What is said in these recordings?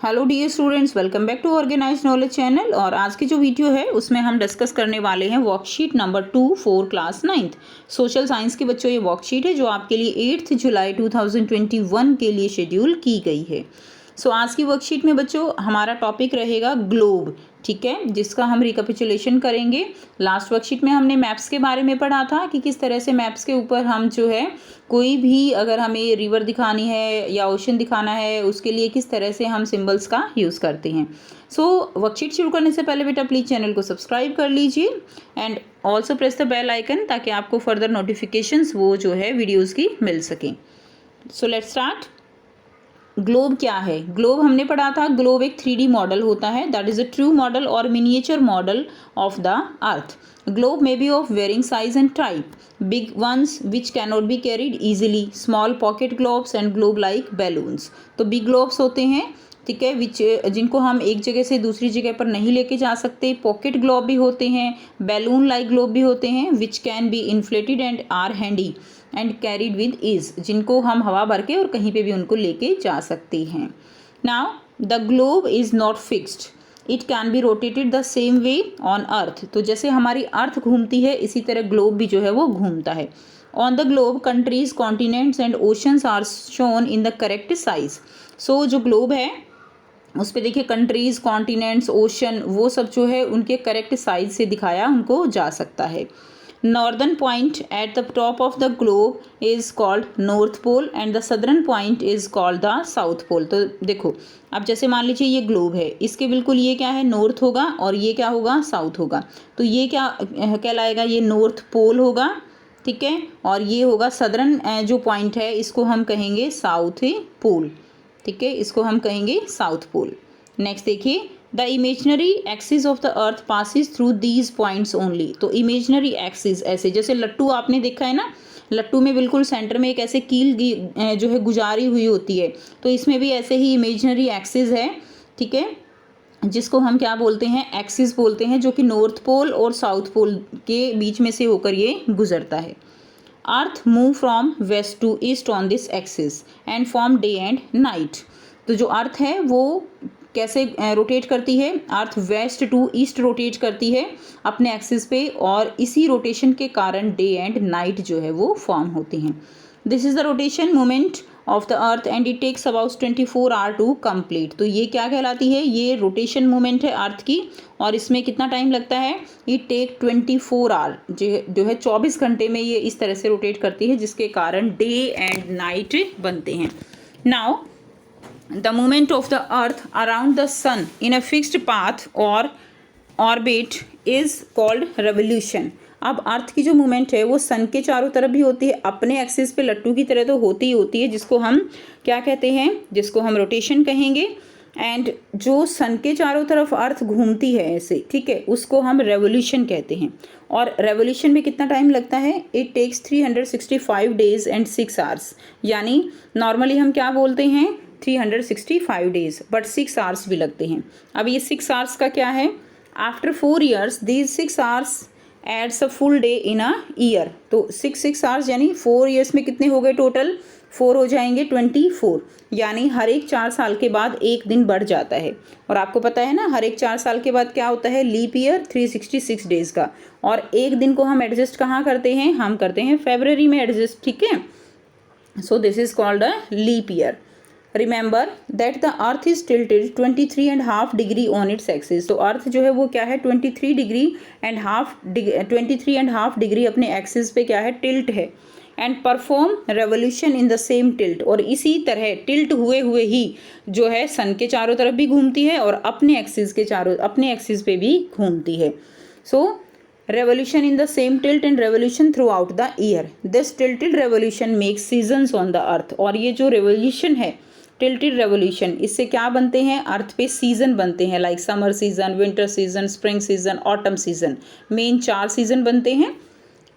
Hello dear students, welcome back to organise knowledge channel. और आज की जो वीडियो है उसमें हम डिस्कस करने वाले हैं worksheet number 2 for class 9th social science के बच्चों। ये वर्कशीट है जो आपके लिए 8 जुलाई 2021 के लिए शेड्यूल की गई है। आज की वर्कशीट में बच्चों हमारा टॉपिक रहेगा ग्लोब, ठीक है, जिसका हम रिकैपिचुलेशन करेंगे। लास्ट वर्कशीट में हमने मैप्स के बारे में पढ़ा था कि किस तरह से मैप्स के ऊपर हम जो है कोई भी अगर हमें रिवर दिखानी है या ओशन दिखाना है उसके लिए किस तरह से हम सिंबल्स का यूज़ करते हैं। वर्कशीट शुरू करने से पहले बेटा प्लीज़ चैनल को सब्सक्राइब कर लीजिए and also press the bell icon ताकि आपको फर्दर नोटिफिकेशंस वो जो है वीडियोज़ की मिल सकें। Let's start. ग्लोब क्या है? ग्लोब हमने पढ़ा था, ग्लोब एक 3D मॉडल होता है, that is a true model और miniature model of the earth. Globe may be of varying size and type, big ones which cannot be carried easily, small pocket globes and globe like balloons. तो big globes होते हैं, ठीक है, जिनको हम एक जगह से दूसरी जगह पर नहीं लेके जा सकते। पॉकेट ग्लोब भी होते हैं, बैलून लाइक ग्लोब भी होते हैं, which can be inflated and are handy and carried with ease, जिनको हम हवा भर के और कहीं पे भी उनको लेके जा सकते हैं। Now the globe is not fixed, it can be rotated the same way on earth. तो जैसे हमारी अर्थ घूमती है इसी तरह ग्लोब भी जो है वो घूमता है। On the globe countries, continents and oceans are shown in the correct size. जो ग्लोब है उस पर देखिए कंट्रीज, कॉन्टिनेंट्स, ओशन वो सब जो है उनके करेक्ट साइज से दिखाया उनको जा सकता है। Northern point at the top of the globe is called north pole and the southern point is called the south pole. तो देखो अब जैसे मान लीजिए ये ग्लोब है, इसके बिल्कुल ये क्या है, नॉर्थ होगा और ये क्या होगा, साउथ होगा। तो ये क्या कहलाएगा, ये नॉर्थ पोल होगा, ठीक है, और ये होगा सदर्न जो पॉइंट है इसको हम कहेंगे साउथ पोल, ठीक है, इसको हम कहेंगे साउथ पोल। नेक्स्ट देखिए, the imaginary axis of the earth passes through these points only. तो इमेजनरी एक्सिस ऐसे जैसे लट्टू आपने देखा है ना, लट्टू में बिल्कुल सेंटर में एक ऐसे कील जो है गुजारी हुई होती है, तो इसमें भी ऐसे ही इमेजनरी एक्सिस है, ठीक है, जिसको हम क्या बोलते हैं, एक्सिस बोलते हैं, जो कि नॉर्थ पोल और साउथ पोल के बीच में से होकर ये गुजरता है। Earth move from west to east on this axis and form day and night. तो जो अर्थ है वो कैसे रोटेट करती है, earth west to east rotate करती है अपने एक्सिस पे, और इसी रोटेशन के कारण डे एंड नाइट जो है वो फॉर्म होती हैं। This is the rotation moment of the earth and it takes about 24 hour to complete. तो ये क्या कहलाती है, ये रोटेशन मोमेंट है अर्थ की, और इसमें कितना टाइम लगता है, इट टेक 24 आवर, जो है 24 घंटे में ये इस तरह से रोटेट करती है, जिसके कारण डे एंड नाइट बनते हैं। Now the movement of the earth around the sun in a fixed path or orbit is called revolution। अब अर्थ की जो मूवमेंट है वो सन के चारों तरफ भी होती है, अपने एक्सिस पे लट्टू की तरह तो होती ही होती है, जिसको हम क्या कहते हैं, जिसको हम रोटेशन कहेंगे। एंड जो सन के चारों तरफ अर्थ घूमती है ऐसे, ठीक है, उसको हम रेवोल्यूशन कहते हैं। और रेवोल्यूशन में कितना टाइम लगता है, it takes 365 days and 6 hours. यानी नॉर्मली हम क्या बोलते हैं, 365 डेज, बट 6 आवर्स भी लगते हैं। अब ये 6 आवर्स का क्या है, after 4 years these 6 hours adds a full day in a year. तो 6 आवर्स यानी 4 ईयर्स में कितने हो गए टोटल, 4 हो जाएंगे 24, यानी हर एक 4 साल के बाद एक दिन बढ़ जाता है। और आपको पता है ना, हर एक 4 साल के बाद क्या होता है, लीप ईयर 366 डेज का, और एक दिन को हम एडजस्ट कहाँ करते हैं, हम करते हैं फरवरी में एडजस्ट, ठीक है। So this is called a leap year. Remember that the earth is tilted 23.5 degree on its axis. तो अर्थ जो है वो क्या है, 23.5 डिग्री अपने एक्सिस पे क्या है, टिल्ट है। And perform revolution in the same tilt, और इसी तरह टिल्ट हुए हुए ही जो है सन के चारों तरफ भी घूमती है और अपने एक्सिस पे भी घूमती है। Revolution in the same tilt and revolution throughout the year. This tilted revolution makes seasons on the earth। और ये जो revolution है, tilted revolution, इससे क्या बनते हैं, अर्थ पे सीजन बनते हैं, like summer season, winter season, spring season, autumn season, main 4 season बनते हैं।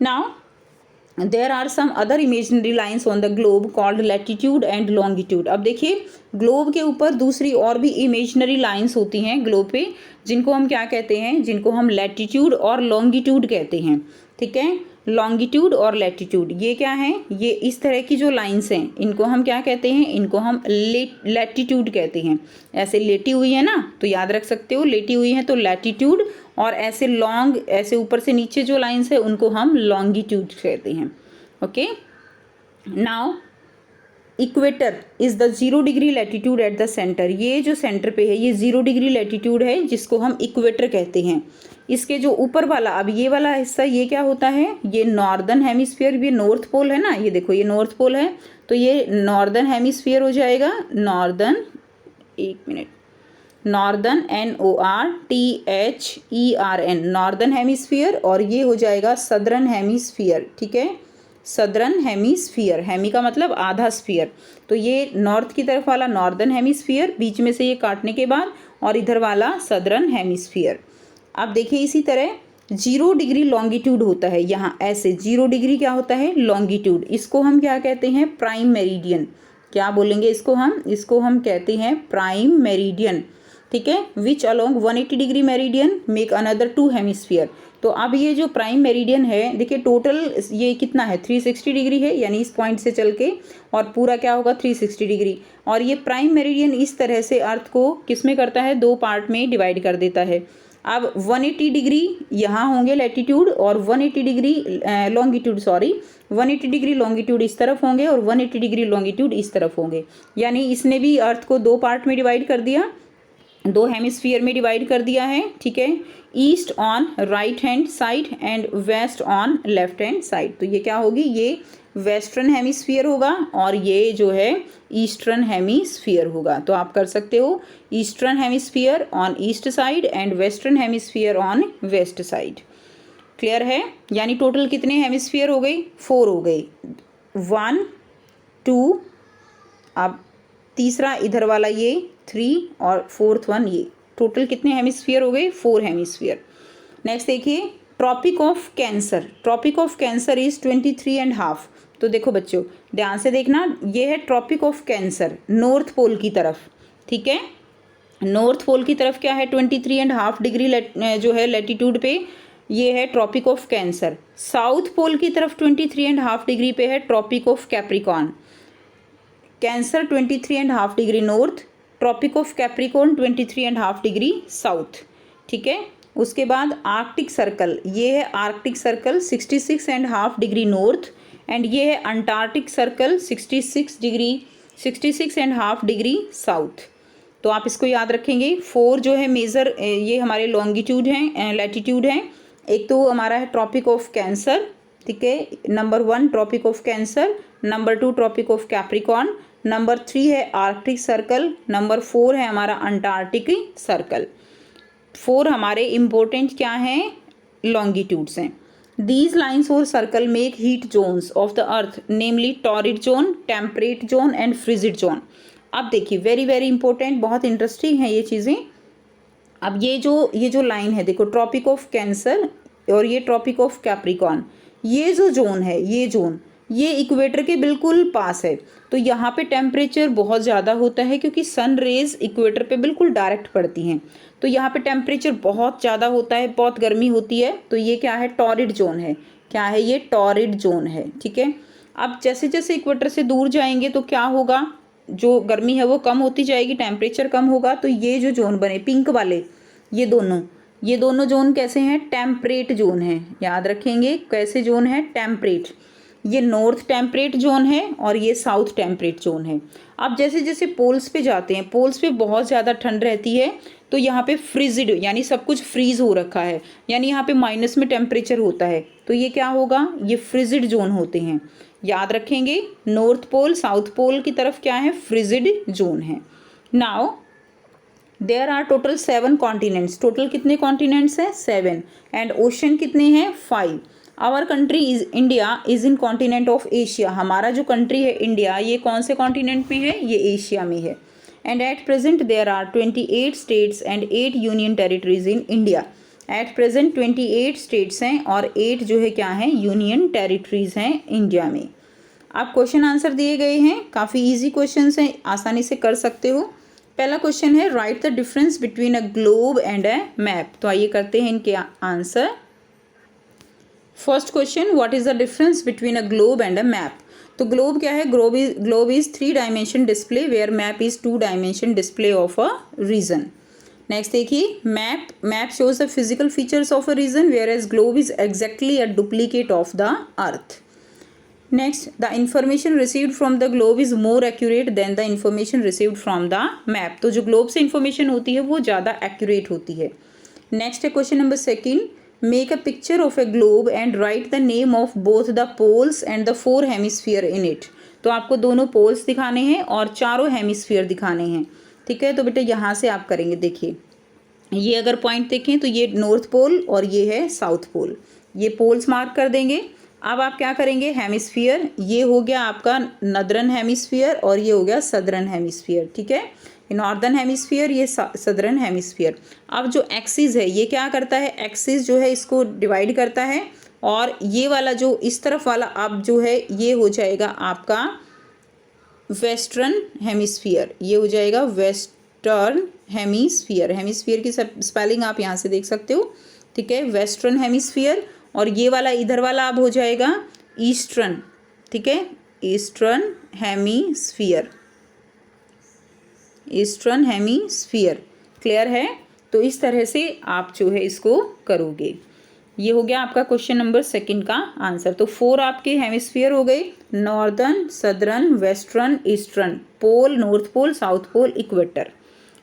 Now there are some other imaginary lines on the globe called latitude and longitude. अब देखिए ग्लोब के ऊपर दूसरी और भी इमेजिनरी लाइन्स होती हैं ग्लोब पे, जिनको हम क्या कहते हैं, जिनको हम लैटिट्यूड और लॉन्गिट्यूड कहते हैं, ठीक है। लॉन्गिट्यूड और लैटिट्यूड, ये क्या है, ये इस तरह की जो लाइंस हैं इनको हम क्या कहते हैं, इनको हम लैटिट्यूड कहते हैं। ऐसे लेटी हुई है ना, तो याद रख सकते हो, लेटी हुई है तो लैटिट्यूड, और ऐसे लॉन्ग, ऐसे ऊपर से नीचे जो लाइंस है उनको हम लॉन्गिट्यूड कहते हैं। Okay, now equator is the 0 degree latitude at the centre, ये जो सेंटर पे है ये 0 डिग्री लैटिट्यूड है जिसको हम इक्वेटर कहते हैं। इसके जो ऊपर वाला, अब ये वाला हिस्सा ये क्या होता है, ये नॉर्दर्न हेमिस्फीयर, ये नॉर्थ पोल है ना, ये देखो ये नॉर्थ पोल है, तो ये नॉर्दर्न हेमिस्फीयर हो जाएगा, नॉर्दर्न, एक minute, northern NORTHERN, northern hemisphere, और ये हो जाएगा सदर्न हेमिस्फीयर। ठीक है, सदर्न हेमिस्फीयर, हेमी का मतलब आधा स्फीयर, तो ये नॉर्थ की तरफ वाला नॉर्दर्न हेमिस्फीयर, बीच में से ये काटने के बाद, और इधर वाला सदर्न हेमिस्फीयर। अब देखिए इसी तरह 0 डिग्री लॉन्गिट्यूड होता है यहाँ, ऐसे 0 डिग्री क्या होता है, लॉन्गिट्यूड, इसको हम क्या कहते हैं, प्राइम मेरिडियन। क्या बोलेंगे इसको हम कहते हैं प्राइम मेरिडियन। ठीक है, which along 180 degree meridian make another 2 hemisphere. तो अब ये जो प्राइम मेरिडियन है, देखिए टोटल ये कितना है, 360 डिग्री है, यानी इस पॉइंट से चल के और पूरा क्या होगा 360 डिग्री, और ये प्राइम मेरिडियन इस तरह से अर्थ को किस में करता है, 2 पार्ट में डिवाइड कर देता है। अब 180 डिग्री यहाँ होंगे लैटिट्यूड, और 180 डिग्री लॉन्गिट्यूड, 180 डिग्री लॉन्गिट्यूड इस तरफ होंगे, और 180 डिग्री लॉन्गिट्यूड इस तरफ होंगे। यानी इसने भी अर्थ को 2 पार्ट में डिवाइड कर दिया, 2 हेमिस्फीयर में डिवाइड कर दिया है। ठीक है, east on right hand side and west on left hand side, तो ये क्या होगी, ये वेस्टर्न हेमिस्फीयर होगा, और ये जो है ईस्टर्न हेमिस्फीयर होगा। तो आप कर सकते हो eastern hemisphere on east side and western hemisphere on west side. Clear है, यानी टोटल कितने हेमिस्फीयर हो गई, 4 हो गई, 1 2, अब तीसरा इधर वाला ये 3, और 4th वन ये, टोटल कितने हेमिस्फीयर हो गए, 4 हेमिस्फीयर। नेक्स्ट देखिए tropic of Cancer, tropic of Cancer is 23.5। तो देखो बच्चों ध्यान से देखना, ये है tropic of Cancer north pole की तरफ। ठीक है, नॉर्थ पोल की तरफ क्या है, 23.5 डिग्री जो है लैटिट्यूड पे ये है tropic of Cancer. South pole की तरफ 23.5 डिग्री पे है tropic of Capricorn. Cancer 23.5 degree north, tropic of Capricorn 23.5 degree south. ठीक है, उसके बाद आर्कटिक सर्कल, ये है Arctic circle 66.5 degree north, and ये है अंटार्कटिक सर्कल 66.5 डिग्री साउथ। तो आप इसको याद रखेंगे। 4 जो है मेजर ये हमारे लॉन्गिट्यूड हैं, लैटिट्यूड हैं। एक तो हमारा है ट्रॉपिक ऑफ कैंसर, ठीक है, number 1 tropic of Cancer, number 2 tropic of Capricorn, number 3 है आर्कटिक सर्कल, नंबर 4 है हमारा अंटार्कटिक सर्कल। 4 हमारे इम्पोर्टेंट क्या हैं, लॉन्गिट्यूड्स हैं। दीज लाइन्स और circle make heat zones of the earth, namely torrid zone, temperate zone and frigid zone. अब देखिए वेरी वेरी इंपॉर्टेंट, बहुत इंटरेस्टिंग है ये चीज़ें। अब ये जो लाइन है देखो, ट्रॉपिक ऑफ कैंसर और ये ट्रॉपिक ऑफ कैप्रिकॉन, ये जो जोन है, ये जोन ये इक्वेटर के बिल्कुल पास है। तो यहाँ पे टेम्परेचर बहुत ज़्यादा होता है क्योंकि सन रेज इक्वेटर पे बिल्कुल डायरेक्ट पड़ती हैं, तो यहाँ पे टेम्परेचर बहुत ज़्यादा होता है, बहुत गर्मी होती है। तो ये क्या है, टॉरिड जोन है। क्या है ये, टॉरिड जोन है। ठीक है, अब जैसे जैसे इक्वेटर से दूर जाएंगे तो क्या होगा, जो गर्मी है वो कम होती जाएगी, टेम्परेचर कम होगा। तो ये जो जोन बने पिंक वाले, ये दोनों जोन कैसे हैं, टेम्परेट जोन है। याद रखेंगे कैसे जोन है, टेम्परेट। ये नॉर्थ टेम्परेट जोन है और ये साउथ टेम्परेट जोन है। अब जैसे जैसे पोल्स पे जाते हैं, पोल्स पे बहुत ज़्यादा ठंड रहती है, तो यहाँ पे फ्रिजिड यानी सब कुछ फ्रीज हो रखा है, यानी यहाँ पे माइनस में टेम्परेचर होता है। तो ये क्या होगा, ये फ्रिजिड जोन होते हैं। याद रखेंगे नॉर्थ पोल साउथ पोल की तरफ क्या है, फ्रिजिड जोन है। Now there are total 7 continents, total कितने कॉन्टिनेंट्स हैं, 7, एंड ओशन कितने हैं, 5। Our country is India is in continent of Asia, हमारा जो कंट्री है इंडिया ये कौन से कॉन्टिनेंट में है, ये एशिया में है। And at present there are 28 states and 8 union territories in India. At present 28 states हैं और 8 जो है क्या हैं, यूनियन टेरिटरीज हैं इंडिया में। अब क्वेश्चन आंसर दिए गए हैं, काफ़ी इजी क्वेश्चन हैं, आसानी से कर सकते हो। पहला क्वेश्चन है write the difference between a globe and a map. तो आइए करते हैं इनके answer. First question, what is the difference between a globe and a map. तो ग्लोब क्या है, globe is 3 dimension display where map is 2 dimension display of a region. Next देखिए, map shows the physical features of a region whereas globe is exactly a duplicate of the earth. Next, the information received from the globe is more accurate then the information received from the map. तो जो globe से information होती है वो ज़्यादा accurate होती है। Next है question number second, make a picture of a globe and write the name of both the poles and the 4 hemisphere in it. तो आपको दोनों पोल्स दिखाने हैं और चारों हेमिस्फीयर दिखाने हैं। ठीक है, तो बेटा यहाँ से आप करेंगे। देखिए, ये अगर पॉइंट देखें तो ये नॉर्थ पोल और ये है साउथ पोल, ये पोल्स मार्क कर देंगे। अब आप क्या करेंगे, हेमिस्फीयर, ये हो गया आपका नॉर्दर्न हेमिस्फीयर और ये हो गया सदर्न हेमिस्फीयर। ठीक है, नॉर्दर्न हेमिस्फीयर, ये सदर्न हेमिस्फीयर। अब जो एक्सिस है ये क्या करता है, एक्सिस जो है इसको डिवाइड करता है, और ये वाला जो इस तरफ वाला अब जो है ये हो जाएगा आपका वेस्टर्न हेमिस्फीयर, ये हो जाएगा वेस्टर्न हेमिस्फीयर। हेमिस्फीयर की सब स्पेलिंग आप यहाँ से देख सकते हो। ठीक है, वेस्टर्न हेमिस्फीयर, और ये वाला इधर वाला अब हो जाएगा ईस्टर्न। ठीक है, eastern hemisphere, eastern hemisphere. Clear है, तो इस तरह से आप जो है इसको करोगे। ये हो गया आपका क्वेश्चन नंबर सेकंड का आंसर। तो 4 आपके हेमिस्फीयर हो गए, northern, southern, western, eastern, pole, north pole, south pole, equator.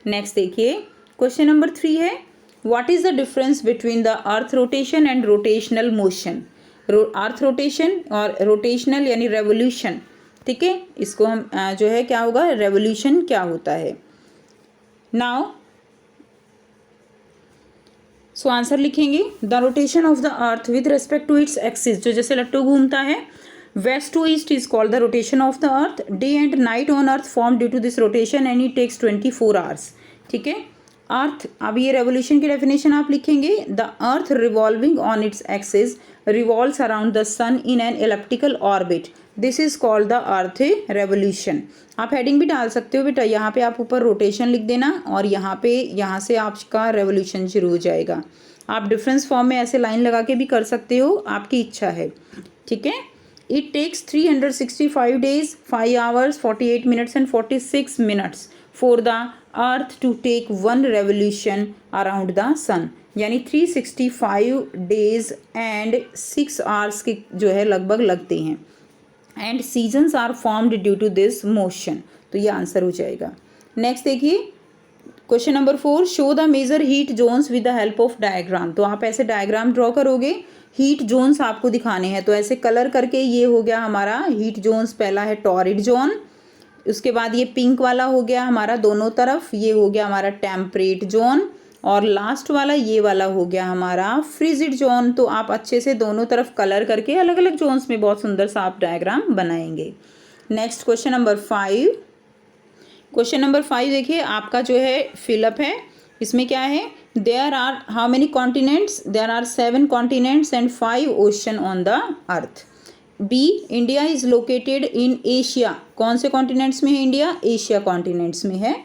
Next देखिए, क्वेश्चन नंबर 3 है, what is the difference between the earth rotation and rotational motion. Earth rotation और rotational यानी revolution. ठीक है, इसको हम जो है क्या होगा, रेवोल्यूशन क्या होता है। नाउ सो आंसर लिखेंगे, the rotation of the earth with respect to its axis, जो जैसे लट्टू घूमता है, west to east is called the rotation of the earth. Day and night on earth form due to this rotation and it takes 24 hours. ठीक है, अर्थ, अब ये revolution की डेफिनेशन आप लिखेंगे, the earth revolving on its axis revolves around the sun in an elliptical orbit, this is called the earth revolution. आप heading भी डाल सकते हो बेटा, यहाँ पे आप ऊपर रोटेशन लिख देना और यहाँ से आपका रेवोल्यूशन शुरू हो जाएगा। आप डिफरेंस फॉर्म में ऐसे लाइन लगा के भी कर सकते हो, आपकी इच्छा है। ठीक है, it takes 365 days 5 hours 48 minutes and 46 minutes for the earth to take 1 revolution around the sun, यानी 365 days and 6 hours के जो है लगभग लगते हैं। And seasons are formed due to this motion, तो ये आंसर हो जाएगा। नेक्स्ट देखिए, question number 4, show the major heat zones with the help of diagram. तो आप ऐसे डायग्राम ड्रॉ करोगे, हीट जोन्स आपको दिखाने हैं, तो ऐसे कलर करके ये हो गया हमारा हीट जोन्स। पहला है टॉरिड जोन, उसके बाद ये पिंक वाला हो गया हमारा दोनों तरफ, ये हो गया हमारा टेम्परेट जोन, और लास्ट वाला ये वाला हो गया हमारा फ्रिजिड जोन। तो आप अच्छे से दोनों तरफ कलर करके अलग अलग जोन्स में बहुत सुंदर सा आप डायग्राम बनाएंगे। Next question number 5, question number 5 देखिए, आपका जो है फिलअप है। इसमें क्या है, there are how many continents, there are 7 continents and 5 ocean on the earth. B, India is located in Asia, कौन से कॉन्टिनेंट्स में है इंडिया, एशिया कॉन्टिनेंट्स में है।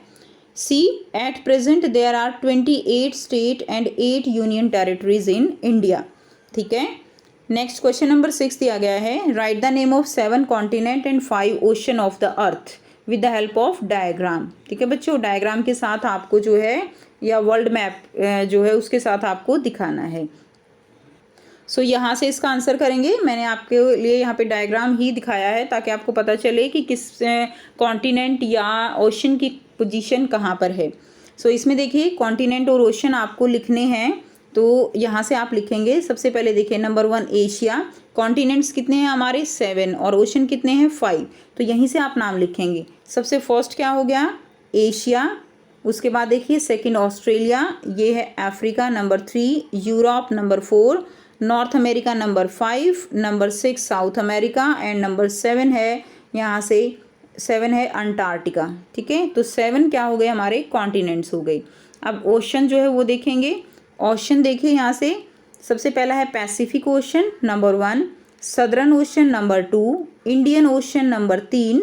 See, at present there are 28 state and 8 union territories in India. ठीक है, next question number 6 दिया गया है, write the name of 7 continent and 5 ocean of the earth with the help of diagram. ठीक है बच्चों, डायग्राम के साथ आपको जो है, या वर्ल्ड मैप जो है उसके साथ आपको दिखाना है। सो यहाँ से इसका आंसर करेंगे। मैंने आपके लिए यहाँ पे डायग्राम ही दिखाया है ताकि आपको पता चले कि किस कॉन्टिनेंट या ओशन की पोजीशन कहाँ पर है। सो इसमें देखिए, कॉन्टिनेंट और ओशन आपको लिखने हैं, तो यहाँ से आप लिखेंगे। सबसे पहले देखिए, नंबर 1 एशिया, कॉन्टिनेंट्स कितने हैं हमारे 7 और ओशन कितने हैं 5, तो यहीं से आप नाम लिखेंगे। सबसे फर्स्ट क्या हो गया, एशिया। उसके बाद देखिए सेकंड ऑस्ट्रेलिया, ये है Africa, number 3 Europe, number 4 north America, number 5 number 6 south America, and number 7 है, यहाँ से 7 है अंटार्कटिका। ठीक है, तो 7 क्या हो गए हमारे कॉन्टिनेंट्स हो गए। अब ओशन जो है वो देखेंगे। ओशन देखिए यहाँ से, सबसे पहला है Pacific ocean number 1, southern ocean number 2, Indian ocean number 3,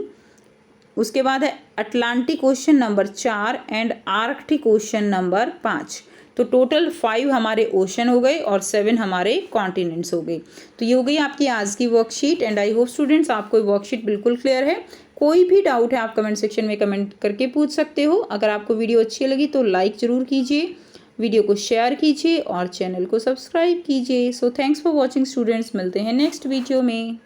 उसके बाद है Atlantic ocean number 4 and Arctic ocean number 5। तो टोटल 5 हमारे ओशन हो गए और 7 हमारे कॉन्टिनेंट्स हो गए। तो ये हो गई आपकी आज की worksheet and I hope students आपको वर्कशीट बिल्कुल क्लियर है। कोई भी डाउट है आप कमेंट सेक्शन में कमेंट करके पूछ सकते हो। अगर आपको वीडियो अच्छी लगी तो लाइक ज़रूर कीजिए, वीडियो को शेयर कीजिए और चैनल को सब्सक्राइब कीजिए। So thanks for watching students, मिलते हैं नेक्स्ट वीडियो में।